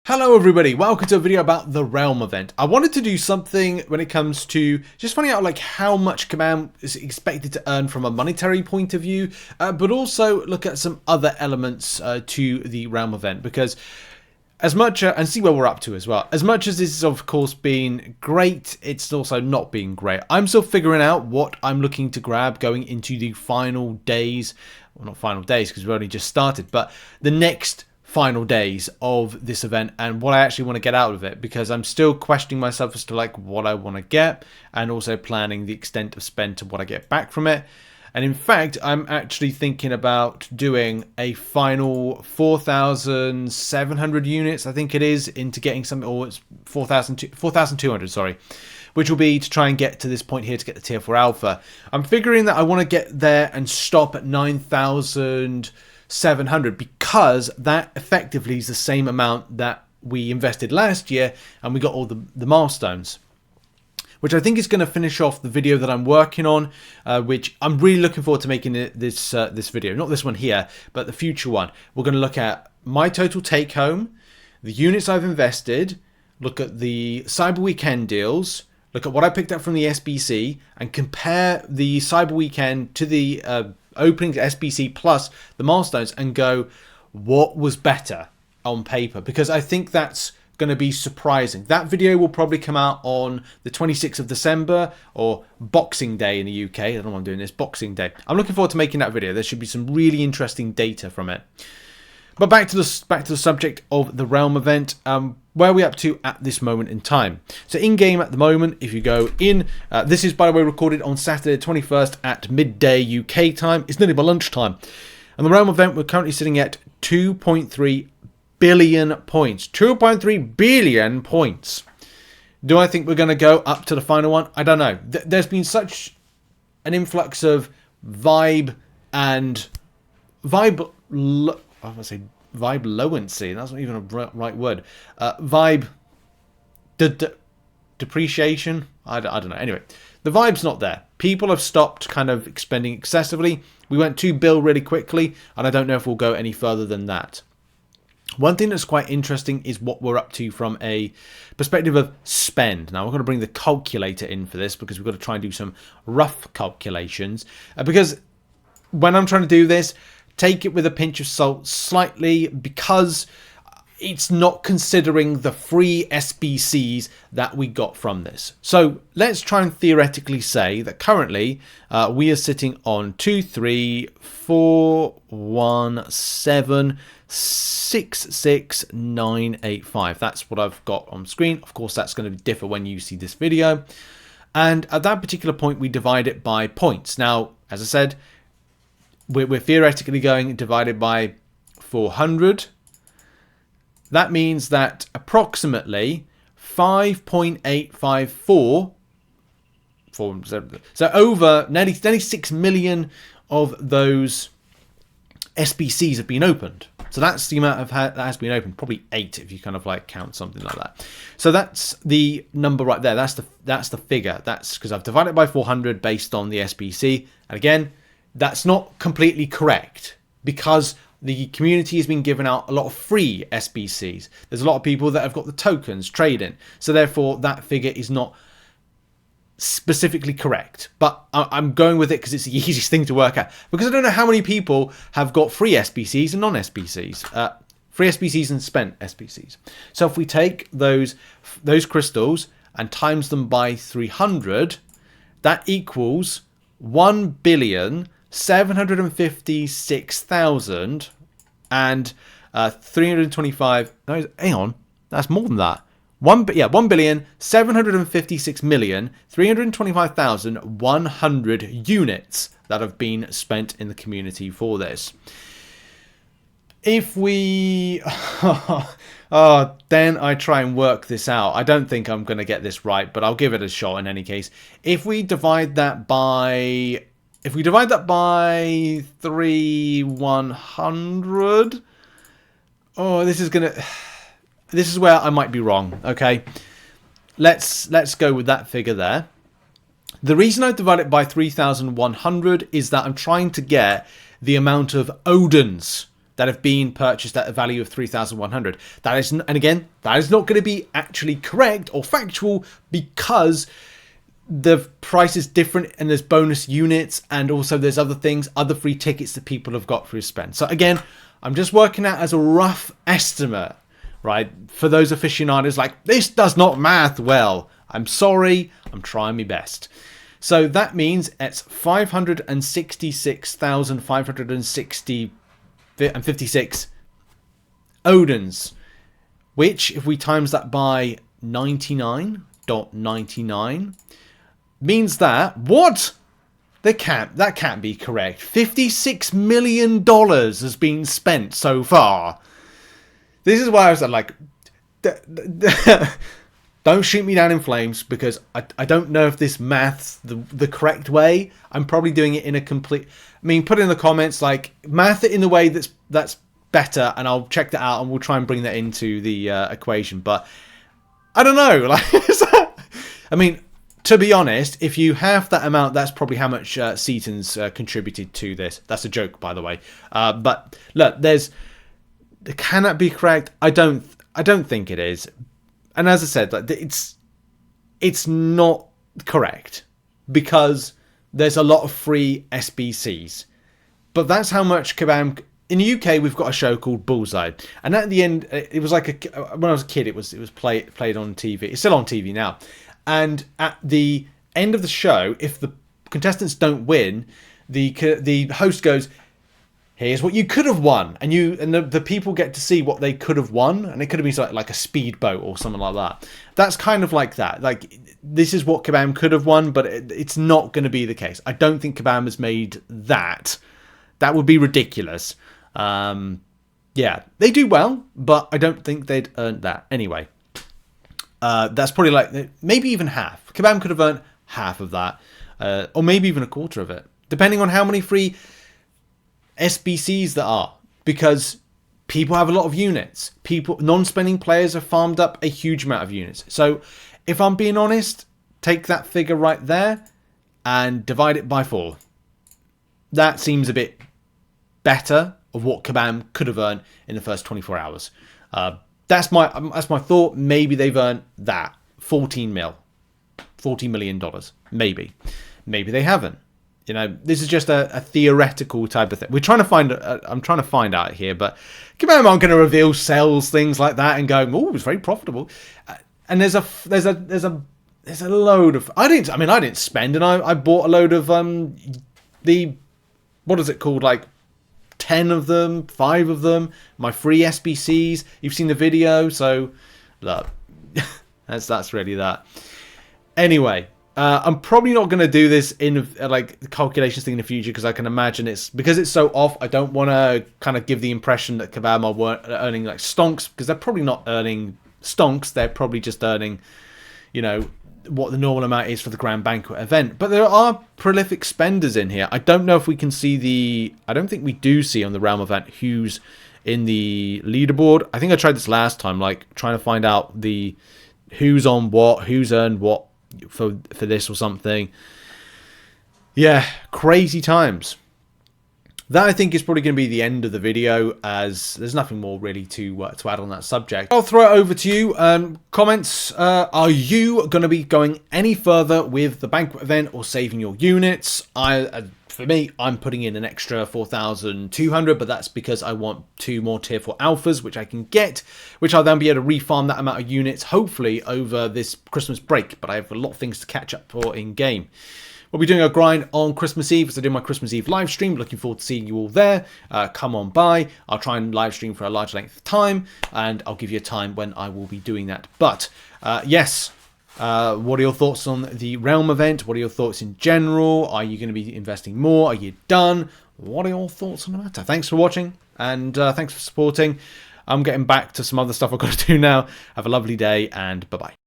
Hello everybody, welcome to a video about the Realm event. I wanted to do something when it comes to just finding out like how much Command is expected to earn from a monetary point of view, but also look at some other elements to the Realm event, because as much and see where we're up to as well. As much as this has of course been great, it's also not been great. I'm still figuring out what I'm looking to grab going into the final days, well not final days because we've only just started, but the next final days of this event and what I actually want to get out of it, because I'm still questioning myself as to like what I want to get and also planning the extent of spend to what I get back from it. And in fact, I'm actually thinking about doing a final 4,700 units, I think it is, into getting something, or it's 4,200, sorry, which will be to try and get to this point here to get the tier 4 alpha. I'm figuring that I want to get there and stop at 9,700 because that effectively is the same amount that we invested last year and we got all the milestones, which I think is going to finish off the video that I'm working on, which I'm really looking forward to making this video. Not this one here, but the future one. We're going to look at my total take home, the units I've invested, look at the Cyber Weekend deals, look at what I picked up from the SBC, and compare the Cyber Weekend to the opening to SBC plus the milestones and go, what was better on paper? Because I think that's going to be surprising. That video will probably come out on the 26th of December or Boxing Day in the UK. I don't know why I'm doing this. Boxing Day. I'm looking forward to making that video. There should be some really interesting data from it. But back to the subject of the Realm event. Where are we up to at this moment in time? So in game at the moment, if you go in, this is by the way recorded on Saturday 21st at midday UK time. It's nearly my lunchtime. And the Realm event, we're currently sitting at 2.3 billion points. 2.3 billion points. Do I think we're going to go up to the final one? I don't know. There's been such an influx of vibe and vibe. I want to say vibe-loency. That's not even a right word. Vibe depreciation. I don't know. Anyway, the vibe's not there. People have stopped kind of expending excessively. We went 2 bill really quickly, and I don't know if we'll go any further than that. One thing that's quite interesting is what we're up to from a perspective of spend. Now, we're going to bring the calculator in for this because we've got to try and do some rough calculations. Because when I'm trying to do this, take it with a pinch of salt slightly, because it's not considering the free SBCs that we got from this. So let's try and theoretically say that currently we are sitting on 2, 3, 4, 1, 7, 6, 6, 9, 8, 5. That's what I've got on screen. Of course, that's going to differ when you see this video. And at that particular point, we divide it by points. Now, as I said, we're theoretically going divided by 400. That means that approximately 5.854, so over nearly 6 million of those SBCs have been opened. So that's the amount of that has been opened. Probably 8 if you kind of like count something like that. So that's the number right there. That's the figure. That's because I've divided by 400 based on the SBC. And again, that's not completely correct because the community has been giving out a lot of free SBCs. There's a lot of people that have got the tokens trading. So therefore, that figure is not specifically correct. But I'm going with it because it's the easiest thing to work out. Because I don't know how many people have got free SBCs and non-SBCs. Free SBCs and spent SBCs. So if we take those crystals and times them by 300, that equals 1,756,000 and 325. No, hang on, that's more than that. 1,756,325,100 units that have been spent in the community for this. If we, then I try and work this out. I don't think I'm going to get this right, but I'll give it a shot in any case. If we divide that by 3,100, this is where I might be wrong. Okay, let's go with that figure there. The reason I divide it by 3,100 is that I'm trying to get the amount of Odins that have been purchased at a value of 3,100. That is, and again, that is not going to be actually correct or factual because the price is different and there's bonus units and also there's other things, other free tickets that people have got through spend. So again, I'm just working out as a rough estimate, right? For those aficionados like, this does not math well. I'm sorry, I'm trying my best. So that means it's 566,556 Odins, which if we times that by 99.99 means that what? That can't be correct. $56 million has been spent so far. This is why I was like, don't shoot me down in flames because I don't know if this math's the correct way. I'm probably doing it in a complete... I mean, put it in the comments, like, math it in the way that's better, and I'll check that out, and we'll try and bring that into the equation. But I don't know. Like, I mean, to be honest, if you have that amount, that's probably how much Seaton's contributed to this. That's a joke, by the way. But look, can that be correct? I don't think it is. And as I said, like, it's not correct because there's a lot of free SBCs. But that's how much Kabam... In the UK, we've got a show called Bullseye. And at the end, it was like when I was a kid, it was played on TV. It's still on TV now. And at the end of the show, if the contestants don't win, the host goes, here's what you could have won. And the people get to see what they could have won. And it could have been something like a speedboat or something like that. That's kind of like that. Like, this is what Kabam could have won, but it's not going to be the case. I don't think Kabam has made that. That would be ridiculous. Yeah, they do well, but I don't think they'd earned that. Anyway, that's probably like maybe even half. Kabam could have earned half of that, or maybe even a quarter of it, depending on how many free SBCs there are, because people have a lot of units. Non-spending players have farmed up a huge amount of units. So if I'm being honest, take that figure right there and divide it by 4. That seems a bit better of what Kabam could have earned in the first 24 hours. That's my thought. Maybe they've earned that $14 million. Maybe they haven't. You know, this is just a theoretical type of thing. I'm trying to find out here, but Kabam aren't going to reveal sales things like that and go, oh, it's very profitable. And there's a load of... I didn't spend, and I bought a load of what is it called, like 10 of them, 5 of them, my free SBCs. You've seen the video, so look, that's really that. Anyway, I'm probably not going to do this in like the calculations thing in the future because I can imagine because it's so off. I don't want to kind of give the impression that Kabam are earning like stonks, because they're probably not earning stonks. They're probably just earning, you know, what the normal amount is for the Grand Banquet event. But there are prolific spenders in here. I don't know if we can see I don't think we do see on the Realm event who's in the leaderboard. I think I tried this last time, like trying to find out who's on what, who's earned what for this or something. Yeah, crazy times. That, I think, is probably going to be the end of the video, as there's nothing more really to add on that subject. I'll throw it over to you. Comments, are you going to be going any further with the Banquet event or saving your units? For me, I'm putting in an extra 4,200, but that's because I want 2 more tier 4 alphas, which I can get, which I'll then be able to refarm that amount of units, hopefully, over this Christmas break. But I have a lot of things to catch up for in-game. We'll be doing a grind on Christmas Eve, as I do my Christmas Eve live stream. Looking forward to seeing you all there. Come on by. I'll try and live stream for a large length of time, and I'll give you a time when I will be doing that. But yes, what are your thoughts on the Realm event? What are your thoughts in general? Are you going to be investing more? Are you done? What are your thoughts on the matter? Thanks for watching, and thanks for supporting. I'm getting back to some other stuff I've got to do now. Have a lovely day, and bye-bye.